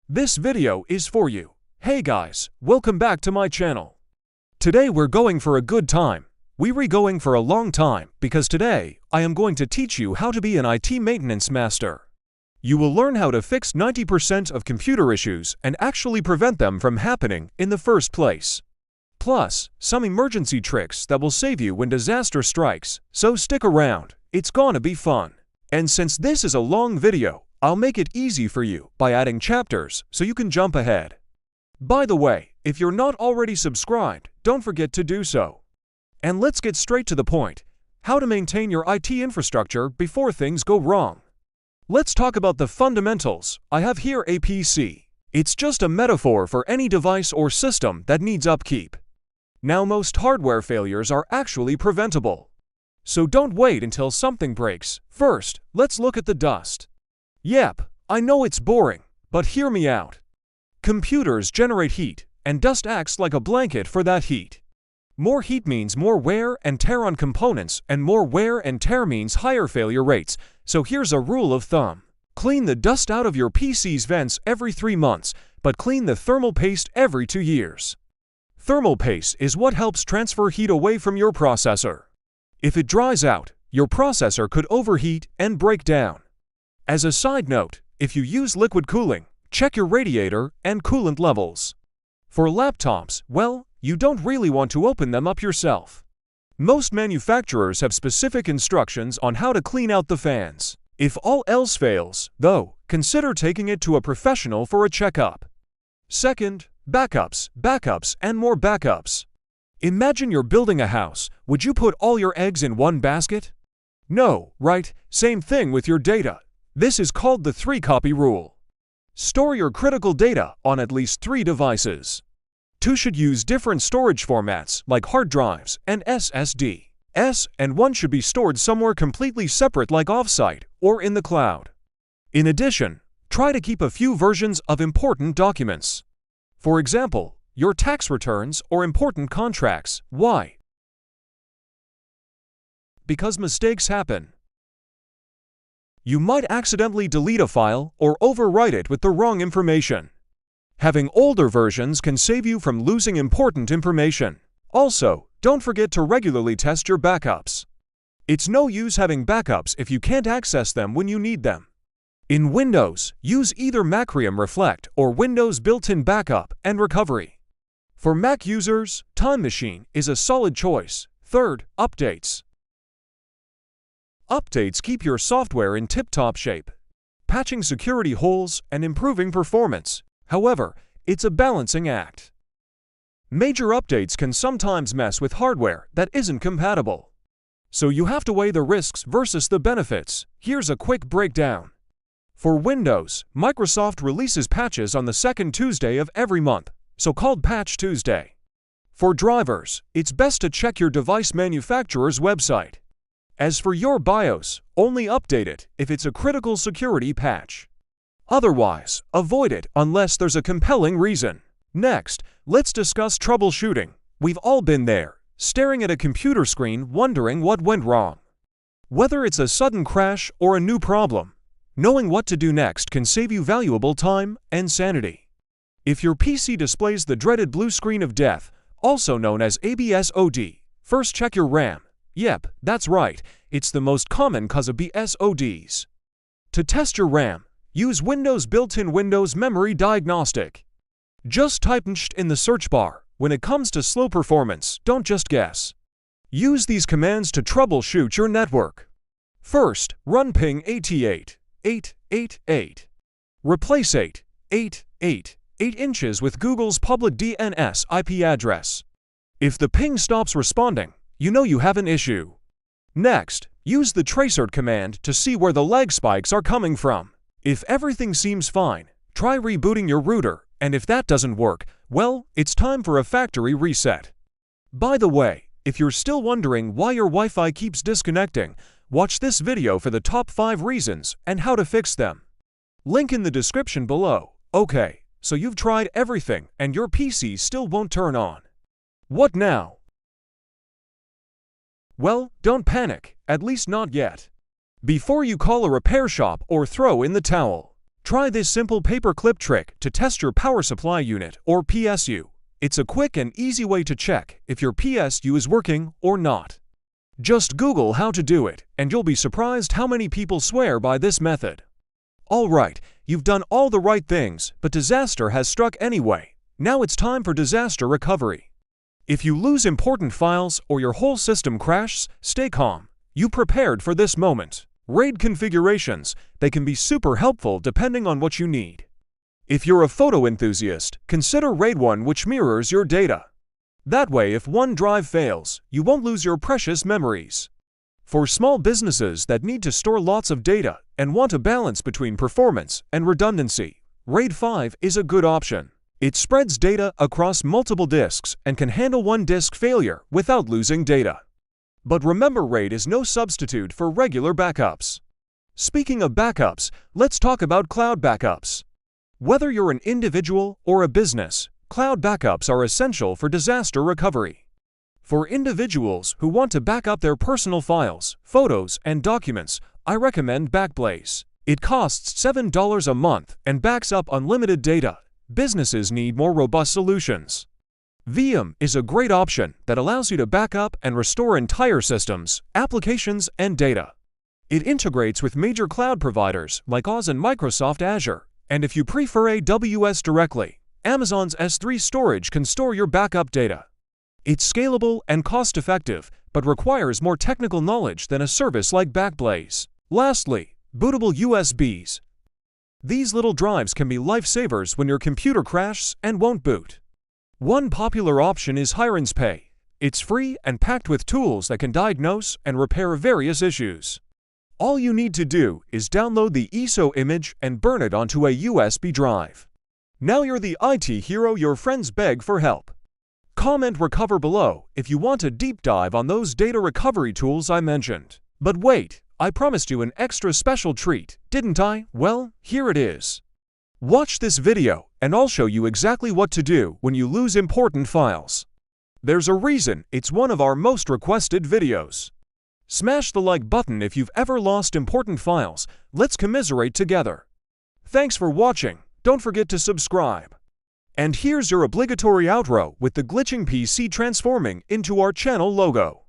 This video is for you. Hey guys, welcome back to my channel. Today we're going for a good time. We're going for a long time because today I am going to teach you how to be an IT maintenance master. You will learn how to fix 90% of computer issues and actually prevent them from happening in the first place. Plus, some emergency tricks that will save you when disaster strikes, so stick around, it's gonna be fun. And since this is a long video, I'll make it easy for you by adding chapters so you can jump ahead. By the way, if you're not already subscribed, don't forget to do so. And let's get straight to the point, how to maintain your IT infrastructure before things go wrong. Let's talk about the fundamentals. I have here a PC. It's just a metaphor for any device or system that needs upkeep. Now most hardware failures are actually preventable. So don't wait until something breaks. First, let's look at the dust. Yep, I know it's boring, but hear me out. Computers generate heat, and dust acts like a blanket for that heat. More heat means more wear and tear on components, and more wear and tear means higher failure rates. So here's a rule of thumb. Clean the dust out of your PC's vents every 3 months, but clean the thermal paste every 2 years. Thermal paste is what helps transfer heat away from your processor. If it dries out, your processor could overheat and break down. As a side note, if you use liquid cooling, check your radiator and coolant levels. For laptops, well, you don't really want to open them up yourself. Most manufacturers have specific instructions on how to clean out the fans. If all else fails, though, consider taking it to a professional for a checkup. Second, backups, and more backups. Imagine you're building a house. Would you put all your eggs in one basket? No, right? Same thing with your data. This is called the 3-copy rule. Store your critical data on at least 3 devices. 2 should use different storage formats like hard drives and SSD. And 1 should be stored somewhere completely separate like offsite or in the cloud. In addition, try to keep a few versions of important documents. For example, your tax returns or important contracts. Why? Because mistakes happen. You might accidentally delete a file or overwrite it with the wrong information. Having older versions can save you from losing important information. Also, don't forget to regularly test your backups. It's no use having backups if you can't access them when you need them. In Windows, use either Macrium Reflect or Windows built-in backup and recovery. For Mac users, Time Machine is a solid choice. Third, updates. Updates keep your software in tip-top shape, patching security holes and improving performance. However, it's a balancing act. Major updates can sometimes mess with hardware that isn't compatible. So you have to weigh the risks versus the benefits. Here's a quick breakdown. For Windows, Microsoft releases patches on the second Tuesday of every month, so-called Patch Tuesday. For drivers, it's best to check your device manufacturer's website. As for your BIOS, only update it if it's a critical security patch. Otherwise, avoid it unless there's a compelling reason. Next, let's discuss troubleshooting. We've all been there, staring at a computer screen wondering what went wrong. Whether it's a sudden crash or a new problem, knowing what to do next can save you valuable time and sanity. If your PC displays the dreaded blue screen of death, also known as BSOD, first check your RAM. Yep, that's right, it's the most common cause of BSODs. To test your RAM, use Windows built-in Windows Memory Diagnostic. Just type NCHT in the search bar. When it comes to slow performance, don't just guess. Use these commands to troubleshoot your network. First, run ping 888. Replace 8 inches with Google's public DNS IP address. If the ping stops responding, you know you have an issue. Next, use the tracer command to see where the lag spikes are coming from. If everything seems fine, try rebooting your router, and if that doesn't work, well, it's time for a factory reset. By the way, if you're still wondering why your Wi-Fi keeps disconnecting, watch this video for the top 5 reasons and how to fix them. Link in the description below. Okay, so you've tried everything and your PC still won't turn on. What now? Well, don't panic, at least not yet. Before you call a repair shop or throw in the towel, Try this simple paperclip trick to test your power supply unit or PSU. It's a quick and easy way to check if your PSU is working or not. Just Google how to do it, and you'll be surprised how many people swear by this method. Alright, you've done all the right things, but disaster has struck anyway. Now it's time for disaster recovery. If you lose important files or your whole system crashes, stay calm. You prepared for this moment. RAID configurations, they can be super helpful depending on what you need. If you're a photo enthusiast, consider RAID 1, which mirrors your data. That way, if one drive fails, you won't lose your precious memories. For small businesses that need to store lots of data and want a balance between performance and redundancy, RAID 5 is a good option. It spreads data across multiple disks and can handle one disk failure without losing data. But remember, RAID is no substitute for regular backups. Speaking of backups, let's talk about cloud backups. Whether you're an individual or a business, cloud backups are essential for disaster recovery. For individuals who want to back up their personal files, photos, and documents, I recommend Backblaze. It costs $7 a month and backs up unlimited data. Businesses need more robust solutions. VM is a great option that allows you to back up and restore entire systems, applications, and data. It integrates with major cloud providers like Oz and Microsoft Azure, and if you prefer AWS directly, Amazon's S3 storage can store your backup data. It's scalable and cost-effective, but requires more technical knowledge than a service like Backblaze. Lastly, bootable USBs. These little drives can be lifesavers when your computer crashes and won't boot. One popular option is HirenSpay. It's free and packed with tools that can diagnose and repair various issues. All you need to do is download the ISO image and burn it onto a USB drive. Now you're the IT hero your friends beg for help. Comment recover below if you want a deep dive on those data recovery tools I mentioned. But wait, I promised you an extra special treat, didn't I? Well, here it is. Watch this video and I'll show you exactly what to do when you lose important files. There's a reason it's one of our most requested videos. Smash the like button if you've ever lost important files. Let's commiserate together. Thanks for watching. Don't forget to subscribe. And here's your obligatory outro with the glitching PC transforming into our channel logo.